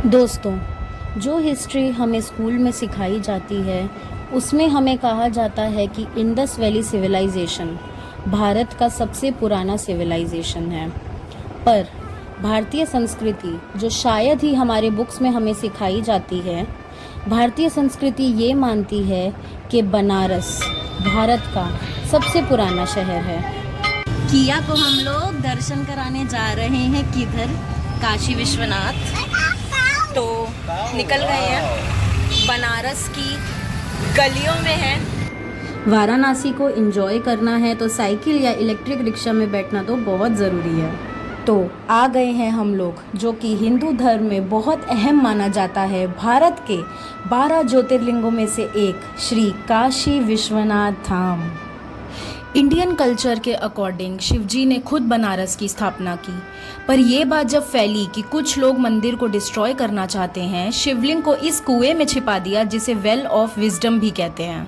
दोस्तों, जो हिस्ट्री हमें स्कूल में सिखाई जाती है उसमें हमें कहा जाता है कि इंडस वैली सिविलाइजेशन भारत का सबसे पुराना सिविलाइजेशन है। पर भारतीय संस्कृति जो शायद ही हमारे बुक्स में हमें सिखाई जाती है, भारतीय संस्कृति ये मानती है कि बनारस भारत का सबसे पुराना शहर है। किया को हम लोग दर्शन कराने जा रहे हैं किधर? काशी विश्वनाथ। तो निकल गए हैं, बनारस की गलियों में है। वाराणसी को एंजॉय करना है तो साइकिल या इलेक्ट्रिक रिक्शा में बैठना तो बहुत ज़रूरी है। तो आ गए हैं हम लोग, जो कि हिंदू धर्म में बहुत अहम माना जाता है, भारत के 12 ज्योतिर्लिंगों में से एक श्री काशी विश्वनाथ धाम। इंडियन कल्चर के अकॉर्डिंग शिवजी ने खुद बनारस की स्थापना की, पर यह बात जब फैली कि कुछ लोग मंदिर को डिस्ट्रॉय करना चाहते हैं, शिवलिंग को इस कुएं में छिपा दिया जिसे वेल ऑफ विजडम भी कहते हैं।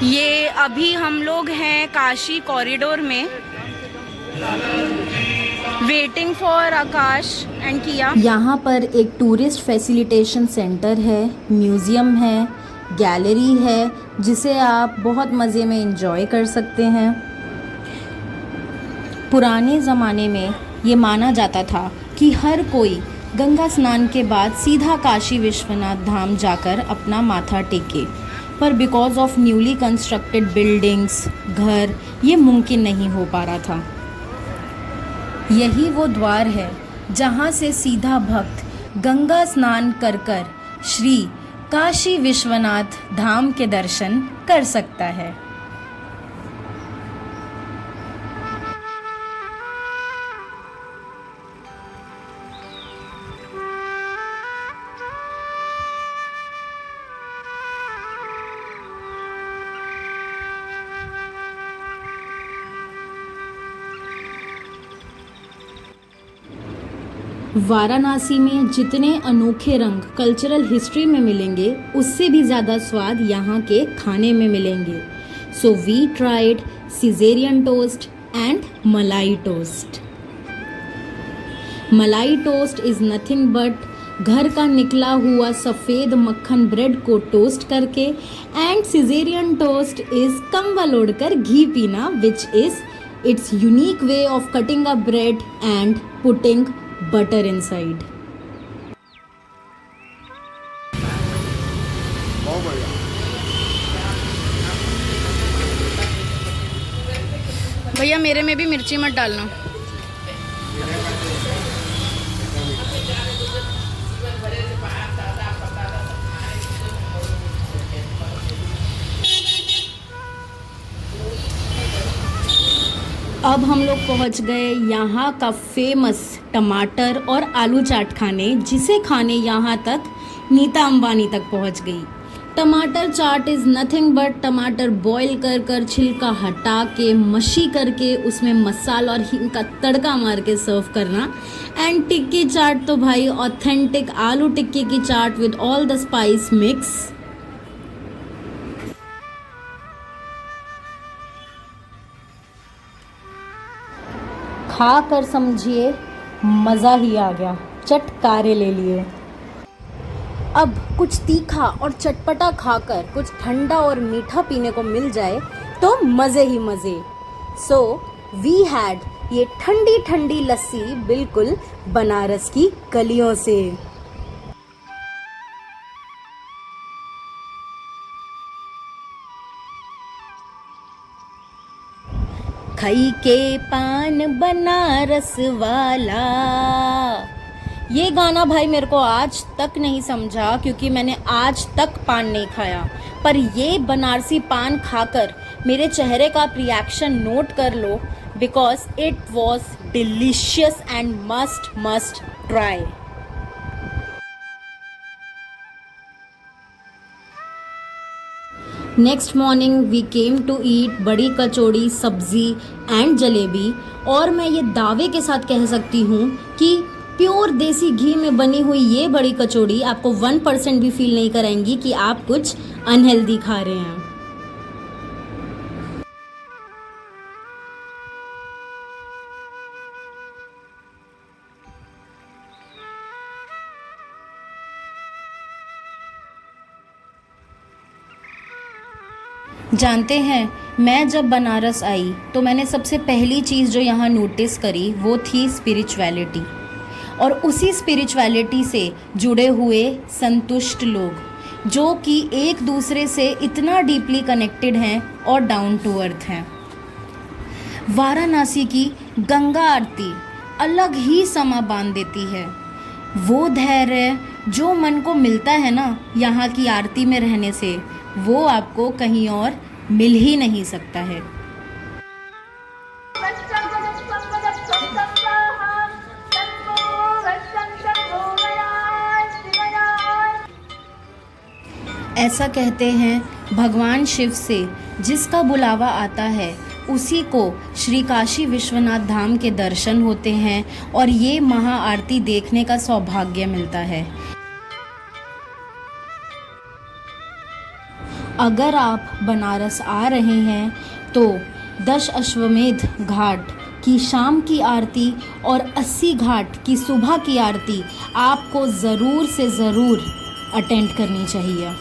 ये अभी हम लोग हैं काशी कॉरिडोर में, वेटिंग फॉर आकाश एंड किया। यहाँ पर एक टूरिस्ट फैसिलिटेशन सेंटर है, म्यूजियम है, गैलरी है, जिसे आप बहुत मज़े में एंजॉय कर सकते हैं। पुराने ज़माने में ये माना जाता था कि हर कोई गंगा स्नान के बाद सीधा काशी विश्वनाथ धाम जाकर अपना माथा टेके, पर because of newly constructed buildings, घर, ये मुमकिन नहीं हो पा रहा था। यही वो द्वार है जहाँ से सीधा भक्त गंगा स्नान कर कर श्री काशी विश्वनाथ धाम के दर्शन कर सकता है। वाराणसी में जितने अनोखे रंग कल्चरल हिस्ट्री में मिलेंगे, उससे भी ज़्यादा स्वाद यहाँ के खाने में मिलेंगे। So we tried Caesarean toast and malai toast. Malai toast is nothing but घर का निकला हुआ सफ़ेद मक्खन ब्रेड को टोस्ट करके, एंड सिजेरियन टोस्ट इज़ कंबल ओढ़कर घी पीना, which is it's unique way of cutting a bread and putting butter inside. भैया मेरे में भी मिर्ची मत डालना। अब हम लोग पहुंच गए यहाँ का फेमस टमाटर और आलू चाट खाने, जिसे खाने यहाँ तक नीता अंबानी तक पहुंच गई। टमाटर चाट इज़ नथिंग बट टमाटर बॉईल कर कर छिलका हटा के मशी करके उसमें मसाला और हींग का तड़का मार के सर्व करना। एंड टिक्की चाट तो भाई ऑथेंटिक आलू टिक्की की chaat with all the spice mix. खा कर समझिए मज़ा ही आ गया, चटकारे ले लिए। अब कुछ तीखा और चटपटा खाकर कुछ ठंडा और मीठा पीने को मिल जाए तो मज़े ही मज़े। सो वी हैड ये ठंडी ठंडी लस्सी बिल्कुल बनारस की गलियों से। खई के पान बनारस वाला, ये गाना भाई मेरे को आज तक नहीं समझा, क्योंकि मैंने आज तक पान नहीं खाया। पर ये बनारसी पान खाकर मेरे चेहरे का रिएक्शन नोट कर लो, because it was delicious and must try. Next morning we came to eat badi kachori, सब्जी एंड जलेबी। और मैं ये दावे के साथ कह सकती हूँ कि प्योर देसी घी में बनी हुई ये बड़ी कचौड़ी आपको 1% भी फील नहीं कराएंगी कि आप कुछ अनहेल्दी खा रहे हैं। जानते हैं, मैं जब बनारस आई तो मैंने सबसे पहली चीज़ जो यहाँ नोटिस करी वो थी स्पिरिचुअलिटी, और उसी स्पिरिचुअलिटी से जुड़े हुए संतुष्ट लोग जो कि एक दूसरे से इतना डीपली कनेक्टेड हैं और डाउन टू अर्थ हैं। वाराणसी की गंगा आरती अलग ही समा बांध देती है। वो धैर्य जो मन को मिलता है ना यहाँ की आरती में रहने से, वो आपको कहीं और मिल ही नहीं सकता है। ऐसा कहते हैं, भगवान शिव से जिसका बुलावा आता है उसी को श्री काशी विश्वनाथ धाम के दर्शन होते हैं और ये महाआरती देखने का सौभाग्य मिलता है। अगर आप बनारस आ रहे हैं तो 10 अश्वमेध घाट की शाम की आरती और 80 घाट की सुबह की आरती आपको ज़रूर से ज़रूर अटेंड करनी चाहिए।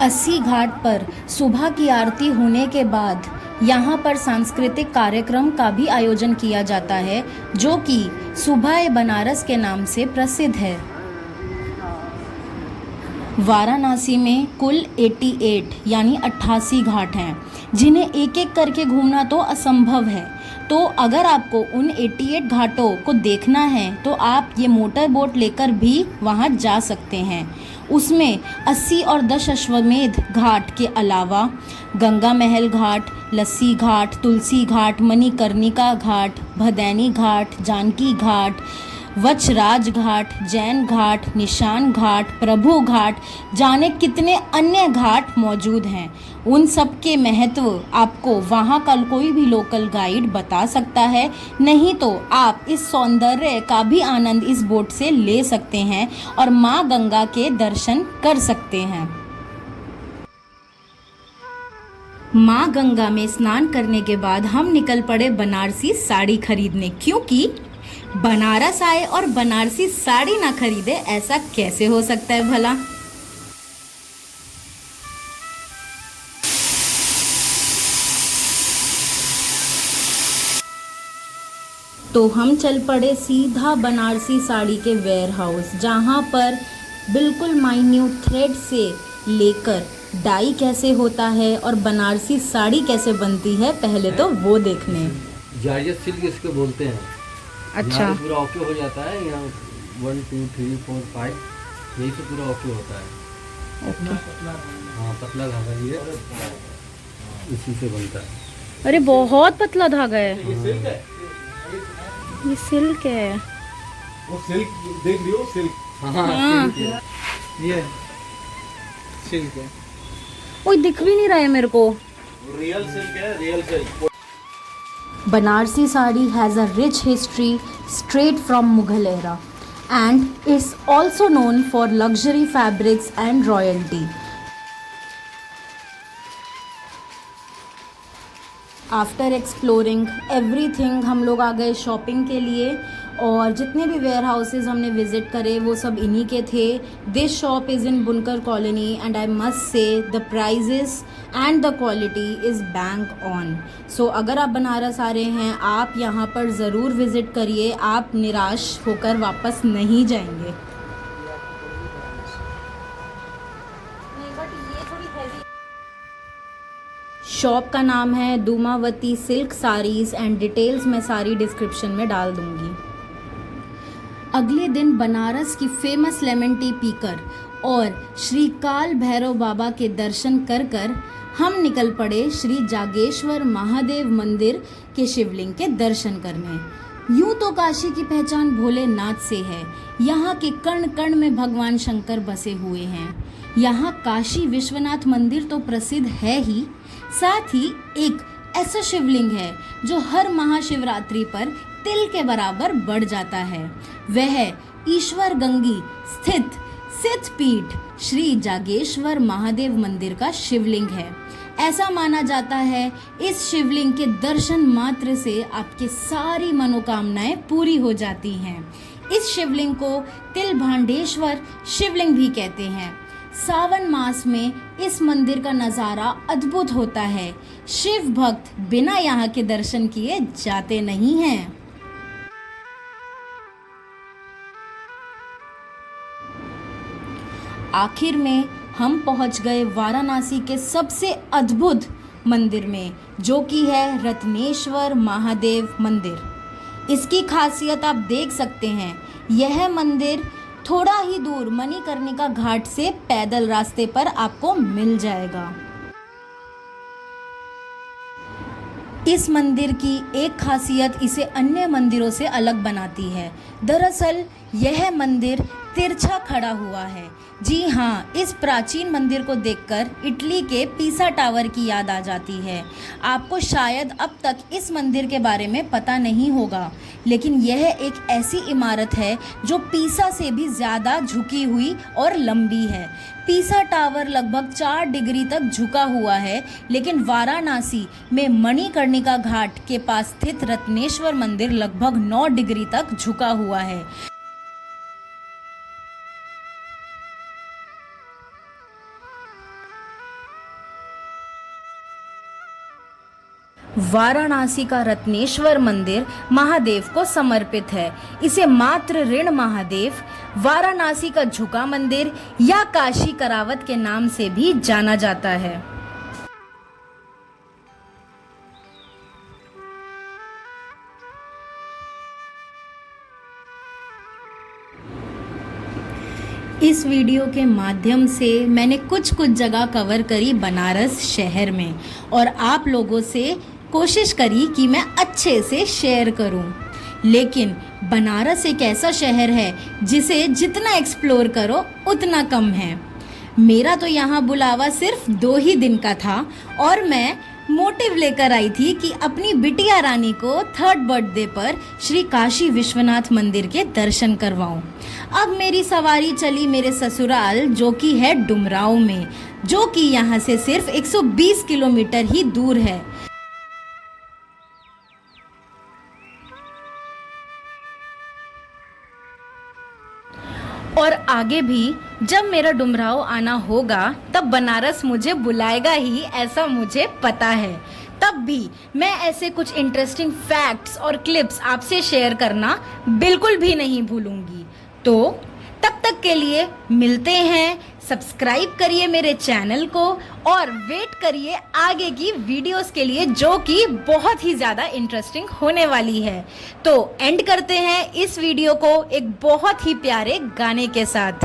अस्सी घाट पर सुबह की आरती होने के बाद यहाँ पर सांस्कृतिक कार्यक्रम का भी आयोजन किया जाता है जो कि सुबह बनारस के नाम से प्रसिद्ध है। वाराणसी में कुल 88 यानी 88 घाट हैं जिन्हें एक एक करके घूमना तो असंभव है। तो अगर आपको उन 88 घाटों को देखना है तो आप ये मोटर बोट लेकर भी वहाँ जा सकते हैं। उसमें 80 और 10 अश्वमेध घाट के अलावा गंगा महल घाट, लस्सी घाट, तुलसी घाट, मणिकर्णिका घाट, भदैनी घाट, जानकी घाट, वचराज घाट, जैन घाट, निशान घाट, प्रभु घाट, जाने कितने अन्य घाट मौजूद हैं। उन सब के महत्व आपको वहाँ का कोई भी लोकल गाइड बता सकता है, नहीं तो आप इस सौंदर्य का भी आनंद इस बोट से ले सकते हैं और माँ गंगा के दर्शन कर सकते हैं। माँ गंगा में स्नान करने के बाद हम निकल पड़े बनारसी साड़ी खरीदने, क्योंकि बनारस आए और बनारसी साड़ी ना खरीदे, ऐसा कैसे हो सकता है भला। तो हम चल पड़े सीधा बनारसी साड़ी के वेयर हाउस, जहाँ पर बिल्कुल माइन्यूट थ्रेड से लेकर डाई कैसे होता है और बनारसी साड़ी कैसे बनती है, पहले तो वो देखने। जारजेट सिल्क इसको बोलते हैं। अच्छा, पूरा ओके हो जाता है यहाँ 1 2 3 4 5 यही से पूरा ओके होता है। ओके। हाँ, पतला धागा ये इसी से बनता है। अरे बहुत पतला धागा है। ये सिल्क है, ये सिल्क है। वो सिल्क देख लियो, सिल्क। हाँ। सिल्क है। ये सिल्क है, कोई दिख भी नहीं रहा है मेरे को। रियल सिल्क है, real silk. Banarsi sari has a rich history straight from Mughal era and is also known for luxury fabrics and royalty. After exploring everything हम लोग आ गए शॉपिंग के लिए, और जितने भी वेयर हाउसेज हमने विज़िट करे वो सब इन्हीं के थे। This shop is in Bunkar colony and I must say the prices and the quality is bang on. सो अगर आप बनारस आ रहे हैं, आप यहाँ पर ज़रूर विज़िट करिए, आप निराश होकर वापस नहीं जाएंगे। शॉप का नाम है दूमावती सिल्क साड़ीज़ एंड डिटेल्स मैं सारी डिस्क्रिप्शन में डाल दूंगी। अगले दिन बनारस की फेमस लेमन टी पीकर और श्री काल भैरव बाबा के दर्शन कर कर हम निकल पड़े श्री जागेश्वर महादेव मंदिर के शिवलिंग के दर्शन करने। यूं तो काशी की पहचान भोलेनाथ से है, यहाँ के कण कण में भगवान शंकर बसे हुए हैं। यहाँ काशी विश्वनाथ मंदिर तो प्रसिद्ध है ही, साथ ही एक ऐसा शिवलिंग है जो हर महाशिवरात्रि पर तिल के बराबर बढ़ जाता है। वह ईश्वर गंगी स्थित सिद्धपीठ श्री जागेश्वर महादेव मंदिर का शिवलिंग है। ऐसा माना जाता है इस शिवलिंग के दर्शन मात्र से आपकी सारी मनोकामनाएं पूरी हो जाती हैं। इस शिवलिंग को तिलभांडेश्वर शिवलिंग भी कहते हैं। सावन मास में इस मंदिर का नज़ारा अद्भुत होता है। शिव भक्त बिना यहाँ के दर्शन किए जाते नहीं हैं। आखिर में हम पहुंच गए वाराणसी के सबसे अद्भुत मंदिर में, जो कि है रत्नेश्वर महादेव मंदिर। इसकी खासियत आप देख सकते हैं। यह मंदिर थोड़ा ही दूर मणिकर्णिका घाट से पैदल रास्ते पर आपको मिल जाएगा। इस मंदिर की एक खासियत इसे अन्य मंदिरों से अलग बनाती है। दरअसल यह मंदिर तिरछा खड़ा हुआ है। जी हाँ, इस प्राचीन मंदिर को देखकर इटली के पीसा टावर की याद आ जाती है। आपको शायद अब तक इस मंदिर के बारे में पता नहीं होगा, लेकिन यह एक ऐसी इमारत है जो पीसा से भी ज़्यादा झुकी हुई और लंबी है। पीसा टावर लगभग 4 डिग्री तक झुका हुआ है, लेकिन वाराणसी में मणिकर्णिका घाट के पास स्थित रत्नेश्वर मंदिर लगभग 9 डिग्री तक झुका हुआ है। वाराणसी का रत्नेश्वर मंदिर महादेव को समर्पित है। इसे मात्र ऋण महादेव, वाराणसी का झुका मंदिर या काशी करावत के नाम से भी जाना जाता है। इस वीडियो के माध्यम से मैंने कुछ जगह कवर करी बनारस शहर में, और आप लोगों से कोशिश करी कि मैं अच्छे से शेयर करूं। लेकिन बनारस एक ऐसा शहर है जिसे जितना एक्सप्लोर करो उतना कम है। मेरा तो यहाँ बुलावा सिर्फ 2 ही दिन का था, और मैं मोटिव लेकर आई थी कि अपनी बिटिया रानी को 3rd बर्थडे पर श्री काशी विश्वनाथ मंदिर के दर्शन करवाऊं। अब मेरी सवारी चली मेरे ससुराल, जो कि है डुमराव में, जो कि यहाँ से सिर्फ 120 किलोमीटर ही दूर है। और आगे भी जब मेरा डुमराव आना होगा तब बनारस मुझे बुलाएगा ही, ऐसा मुझे पता है। तब भी मैं ऐसे कुछ इंटरेस्टिंग फैक्ट्स और क्लिप्स आपसे शेयर करना बिल्कुल भी नहीं भूलूंगी। तो तब तक के लिए मिलते हैं। सब्सक्राइब करिए मेरे चैनल को और वेट करिए आगे की वीडियोस के लिए, जो कि बहुत ही ज़्यादा इंटरेस्टिंग होने वाली है। तो एंड करते हैं इस वीडियो को एक बहुत ही प्यारे गाने के साथ।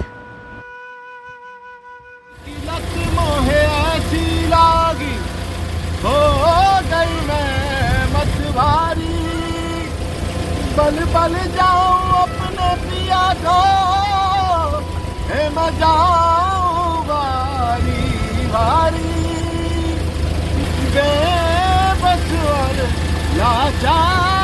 मोहे ऐसी लागी हो गई मैं मतवारी, बल बल जाऊं अपने पिया को, मैं जाऊं वारी वारी, बेबस और लाचार।